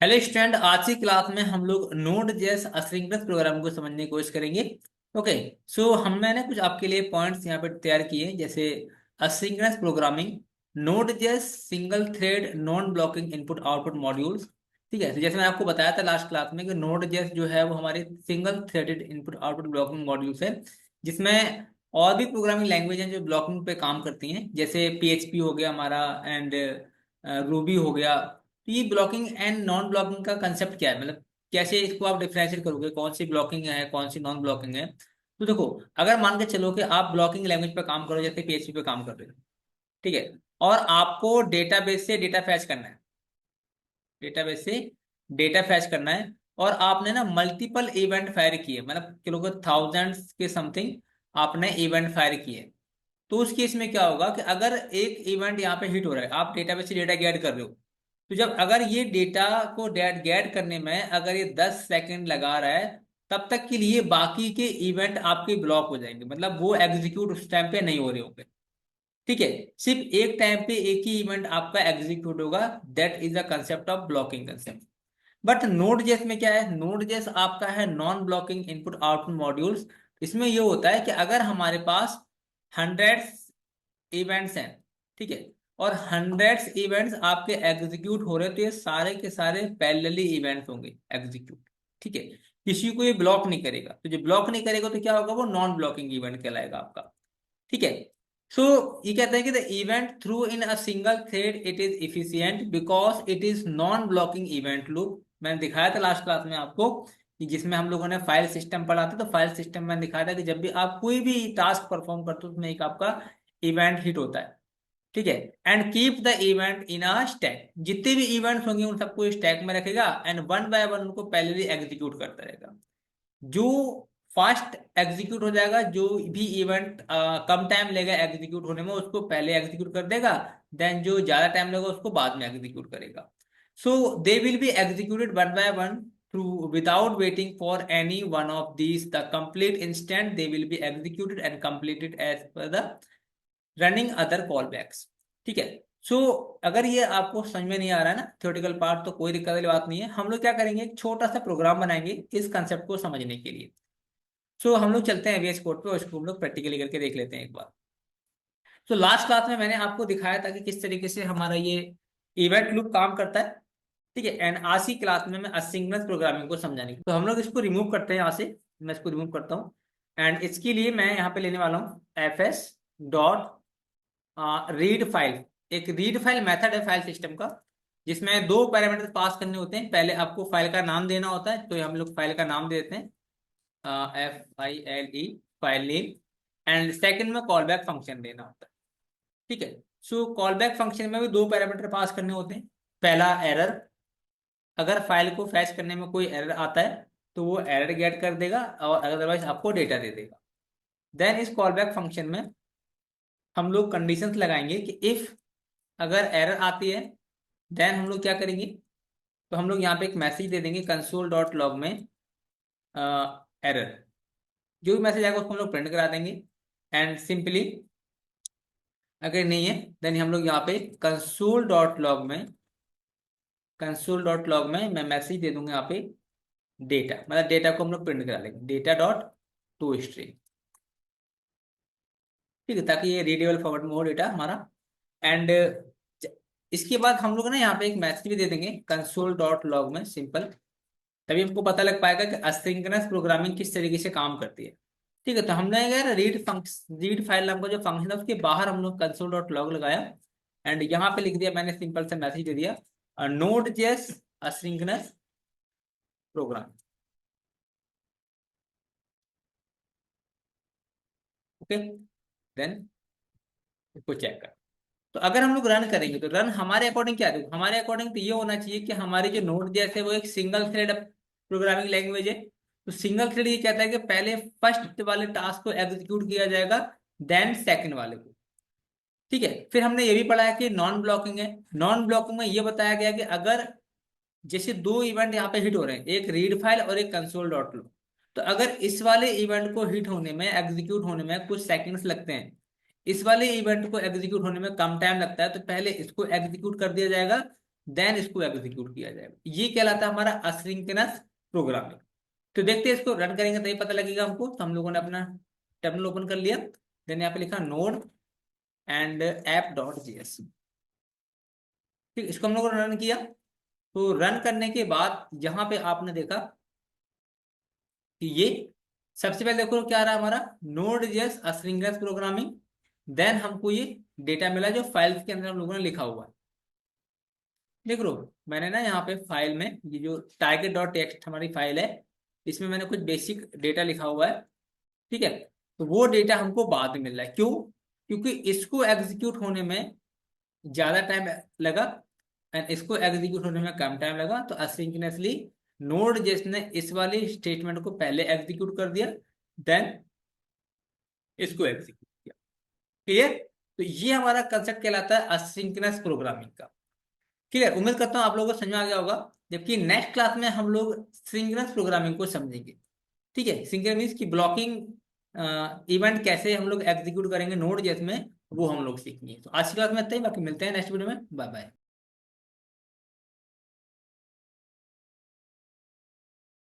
Hello student, आज की class में हम लोग नोड जेएस असिंक्रोनस प्रोग्राम को समझने की कोशिश करेंगे। ओके। सो मैंने कुछ आपके लिए पॉइंट्स यहाँ पे तैयार किए हैं, जैसे asynchronous programming, node JS, single thread, non blocking input output modules. ठीक है, तो जैसे मैंने आपको बताया था लास्ट क्लास में कि नोड जेएस जो है वो हमारे single threaded input output blocking modules है, जिसमें और भी प्रोग्रामिंग लैंग्वेज हैं जो ब्लॉकिंग पे काम करती हैं, जैसे पीएचपी हो गया हमारा, एंड रूबी हो गया। तो ये ब्लॉकिंग एंड नॉन ब्लॉकिंग का कंसेप्ट क्या है, मतलब कैसे इसको आप डिफरेंशिएट करोगे, कौन सी ब्लॉकिंग है कौन सी नॉन ब्लॉकिंग है। तो देखो, अगर मान के चलो कि आप ब्लॉकिंग लैंग्वेज पे काम करो, जैसे पीएचपी पे काम कर रहे हो, ठीक है, और आपको डेटाबेस से डेटा फैच करना है, डेटाबेस से डेटा फैच करना है, और आपने ना मल्टीपल इवेंट फायर किए, मतलब किलो के थाउजेंड्स के समथिंग आपने इवेंट फायर किए। तो उस केस में क्या होगा कि अगर एक इवेंट यहाँ पे हिट हो रहा है, आप डेटाबेस से डेटा गेट कर रहे हो, तो जब अगर ये डेटा को गेट करने में अगर ये 10 सेकंड लगा रहा है, तब तक के लिए बाकी के इवेंट आपके ब्लॉक हो जाएंगे, मतलब वो एग्जीक्यूट उस टाइम पे नहीं हो रहे होंगे। ठीक है, सिर्फ एक टाइम पे एक ही इवेंट आपका एग्जीक्यूट होगा। That is the concept of blocking concept. But node JS में क्या है, नोड जेएस आपका है non blocking input output modules. इसमें ये होता है कि अगर हमारे पास हंड्रेड्स इवेंट्स हैं, ठीक है, और हंड्रेड्स इवेंट्स आपके एग्जीक्यूट हो रहे हैं, तो ये सारे के सारे पैरेलली इवेंट्स होंगे एग्जीक्यूट। ठीक है, किसी को ये ब्लॉक नहीं करेगा, तो जो ब्लॉक नहीं करेगा तो क्या होगा, वो नॉन ब्लॉकिंग इवेंट कहलाएगा आपका। ठीक है। सो ये कहते हैं कि the event through in a single thread it is efficient because it is non blocking event loop. मैंने दिखाया था लास्ट क्लास में आपको कि जिसमें हम लोगों ने फाइल सिस्टम पढ़ा था, तो फाइल सिस्टम में दिखाया था कि जब भी आप कोई भी टास्क परफॉर्म करते हो, उसमें एक आपका इवेंट हिट होता है। ठीक है, and keep the event in a stack, जितने भी इवेंट्स होंगे उन सबको स्टैक में रखेगा, एंड वन बाय वन उनको पहले एग्जीक्यूट करता रहेगा। जो फास्ट एग्जीक्यूट हो जाएगा, जो भी इवेंट कम टाइम लेगा एग्जीक्यूट होने में, उसको पहले एग्जीक्यूट कर देगा। देन जो ज्यादा टाइम लेगा उसको बाद में एग्जीक्यूट करेगा। So they will be executed one by one through without waiting for any one of these the complete instant they will be executed and completed as per the running other callbacks. ठीक है। सो अगर ये आपको समझ में नहीं आ रहा है ना थ्योरेटिकल पार्ट, तो कोई दिक्कत वाली बात नहीं है। हम लोग क्या करेंगे, एक छोटा सा प्रोग्राम बनाएंगे इस कंसेप्ट को समझने के लिए। सो हम लोग चलते हैं वीएस कोड पे, और इसको हम लोग प्रैक्टिकली करके देख लेते हैं एक बार। तो लास्ट क्लास में मैंने आपको दिखाया था कि किस तरीके से हमारा ये इवेंट लूप काम करता है। ठीक है, एंड आज की क्लास में मैं असिंक्रोनस प्रोग्रामिंग को समझाने की, तो हम लोग इसको रिमूव करते हैं यहाँ से। मैं इसको रिमूव करता हूँ, एंड इसके लिए मैं यहाँ पे लेने वाला हूँ fs डॉट रीड फाइल। एक रीड फाइल मेथड है फाइल सिस्टम का, जिसमें दो पैरामीटर पास करने होते हैं। पहले आपको फाइल का नाम देना होता है, तो हम लोग फाइल का नाम देते हैं FILE, file name, and second में कॉल बैक फंक्शन देना होता है। ठीक है। सो कॉल बैक फंक्शन में भी दो पैरामीटर पास करने होते हैं। पहला एरर, अगर फाइल को फैच करने में कोई एरर आता है तो वो एरर गेट कर देगा, और अदरवाइज आपको डेटा दे देगा। देन इस कॉल बैक फंक्शन में हम लोग कंडीशंस लगाएंगे कि इफ अगर एरर आती है, देन हम लोग क्या करेंगे, तो हम लोग यहाँ पे एक मैसेज दे देंगे कंसोल डॉट लॉग में एरर। जो भी मैसेज आएगा उसको हम लोग प्रिंट करा देंगे। एंड सिंपली अगर नहीं है, देन हम लोग यहाँ पे कंसोल डॉट लॉग में मैं मैसेज दे दूंगा यहाँ पे डेटा, मतलब डेटा को हम लोग प्रिंट करा लेंगे, डेटा डॉट टू स्ट्रिंग। ठीक है, ताकि ये रीडेबल फॉर्मेट में हो डेटा हमारा। एंड इसके बाद हम लोग ना यहाँ पे एक मैसेज भी दे देंगे कंसोल डॉट लॉग में, सिंपल। तभी हमको पता लग पाएगा कि असिंक्रोनस प्रोग्रामिंग किस तरीके से काम करती है। ठीक है, तो हमने यार रीड फाइल नाम का जो फंक्शन है उसके बाहर हम लोग कंसोल डॉट लॉग लगाया, एंड यहाँ पे लिख दिया मैंने, सिंपल से मैसेज दे दिया node JS asynchronous program. Okay, then इसको चेक कर। तो अगर हम लोग रन करेंगे तो रन हमारे अकॉर्डिंग क्या है, हमारे अकॉर्डिंग तो ये होना चाहिए कि हमारी जो नोड जेएस है वो एक सिंगल थ्रेड प्रोग्रामिंग लैंग्वेज है। तो सिंगल थ्रेड ये कहता है कि पहले फर्स्ट वाले टास्क को एग्जीक्यूट किया जाएगा, देन सेकंड वाले को। ठीक है, फिर हमने ये भी पढ़ा है कि नॉन ब्लॉकिंग है। नॉन ब्लॉकिंग में ये बताया गया कि अगर जैसे दो इवेंट यहाँ पे हिट हो रहे हैं, एक रीड फाइल और एक कंसोल डॉट लो, तो अगर इस वाले इवेंट को हिट होने में, एग्जीक्यूट होने में कुछ सेकंड्स लगते हैं, इस वाले इवेंट को एग्जीक्यूट होने में कम टाइम लगता है, तो पहले इसको एग्जीक्यूट कर दिया जाएगा, देन इसको एग्जीक्यूट किया जाएगा। ये कहलाता है हमारा असिंक्रोनस प्रोग्रामिंग। तो देखते हैं, इसको रन करेंगे तभी पता लगेगा हमको। तो हम लोगों ने अपना टर्मिनल ओपन कर लिया, देन यहाँ पे लिखा node and app dot JS. ठीक, इसको हम लोगों ने रन किया। तो रन करने के बाद यहाँ पे आपने देखा कि ये सबसे पहले देखो क्या रहा हमारा, node JS asynchronous programming. Then हमको ये डेटा मिला जो फाइल्स के अंदर हम लोगों ने लिखा हुआ है। देख लो, मैंने ना यहाँ पे फाइल में ये जो टारगेट डॉट टेक्स्ट हमारी फाइल है, इसमें मैंने कुछ बेसिक डेटा लिखा हुआ है। ठीक है, तो वो डेटा हमको बाद में मिल रहा है। क्यों? क्योंकि इसको एग्जीक्यूट होने में ज्यादा टाइम लगा एंड इसको एग्जीक्यूट होने में कम टाइम लगा। तो असिंक्रोनसली नोड जिसने इस वाली स्टेटमेंट को पहले एग्जीक्यूट कर दिया, देन इसको एग्जीक्यूट किया। क्लियर? तो ये हमारा कंसेप्ट कहलाता है असिंक्रोनस प्रोग्रामिंग का। क्लियर? उम्मीद करता हूँ आप लोगों को समझ में आ गया होगा। जबकि नेक्स्ट क्लास में हम लोग सिंक्रोनस प्रोग्रामिंग को समझेंगे। ठीक है, सिंक्रोनस मींस की ब्लॉकिंग इवेंट कैसे हम लोग एग्जीक्यूट करेंगे नोड जेएस में, वो हम लोग सीखेंगे। तो आज की क्लास में इतना ही, बाकी मिलते हैं नेक्स्ट वीडियो में। Bye bye.